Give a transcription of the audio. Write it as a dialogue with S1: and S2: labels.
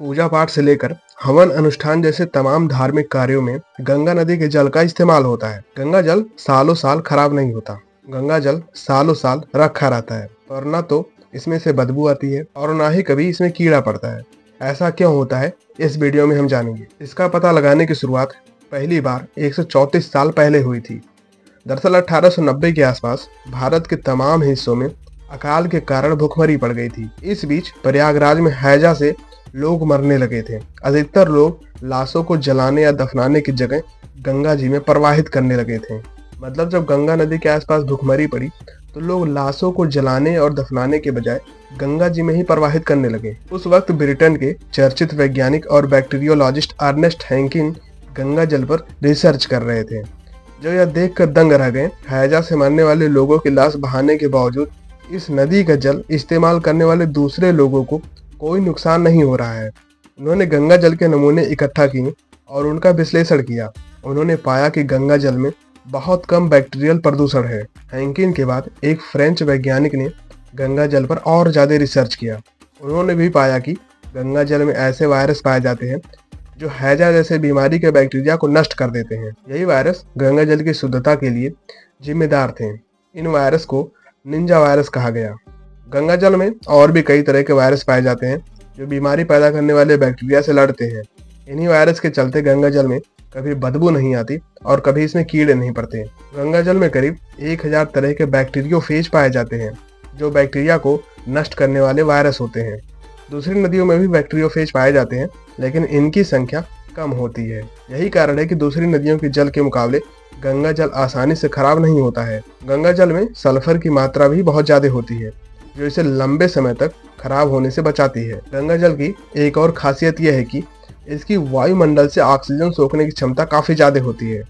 S1: पूजा पाठ से लेकर हवन अनुष्ठान जैसे तमाम धार्मिक कार्यों में गंगा नदी के जल का इस्तेमाल होता है। गंगा जल सालों साल खराब नहीं होता। गंगा जल सालों साल रखा रहता है और न तो इसमें से बदबू आती है और ना ही कभी इसमें कीड़ा पड़ता है। ऐसा क्यों होता है, इस वीडियो में हम जानेंगे। इसका पता लगाने की शुरुआत पहली बार 134 साल पहले हुई थी। दरअसल 1890 के आसपास भारत के तमाम हिस्सों में अकाल के कारण भूखमरी पड़ गई थी। इस बीच प्रयागराज में हैजा से लोग मरने लगे थे। अधिकतर लोग लाशों को जलाने या दफनाने की जगह गंगा जी में प्रवाहित करने लगे थे। मतलब जब गंगा नदी के आसपास भूखमरी पड़ी तो लोग लाशों को जलाने और दफनाने के बजाय गंगा जी में ही प्रवाहित करने लगे। उस वक्त ब्रिटेन के चर्चित वैज्ञानिक और बैक्टीरियोलॉजिस्ट अर्नेस्ट हैंकिन गंगा जल पर रिसर्च कर रहे थे, जो यह देखकर दंग रह गए। हैजा से मरने वाले लोगों की लाश बहाने के बावजूद इस नदी का जल इस्तेमाल करने वाले दूसरे लोगों को कोई नुकसान नहीं हो रहा है। उन्होंने गंगा जल के नमूने इकट्ठा किए और उनका विश्लेषण किया। उन्होंने पाया कि गंगा जल में बहुत कम बैक्टीरियल प्रदूषण है। हैंकिन के बाद एक फ्रेंच वैज्ञानिक ने गंगा जल पर और ज्यादा रिसर्च किया। उन्होंने भी पाया कि गंगा जल में ऐसे वायरस पाए जाते हैं जो हैजा जैसे बीमारी के बैक्टीरिया को नष्ट कर देते हैं। यही वायरस गंगा जल की शुद्धता के लिए जिम्मेदार थे। इन वायरस को निंजा वायरस कहा गया। गंगा जल में और भी कई तरह के वायरस पाए जाते हैं जो बीमारी पैदा करने वाले बैक्टीरिया से लड़ते हैं। इन्हीं वायरस के चलते गंगा जल में कभी बदबू नहीं आती और कभी इसमें कीड़े नहीं पड़ते। गंगा जल में करीब 1000 तरह के बैक्टीरियोफेज पाए जाते हैं, जो बैक्टीरिया को नष्ट करने वाले वायरस होते हैं। दूसरी नदियों में भी बैक्टीरियोफेज पाए जाते हैं, लेकिन इनकी संख्या कम होती है। यही कारण है कि दूसरी नदियों के जल के मुकाबले गंगा जल आसानी से खराब नहीं होता है। गंगा जल में सल्फर की मात्रा भी बहुत ज्यादा होती है, जो इसे लंबे समय तक खराब होने से बचाती है। गंगा जल की एक और खासियत यह है कि इसकी वायुमंडल से ऑक्सीजन सोखने की क्षमता काफी ज्यादा होती है।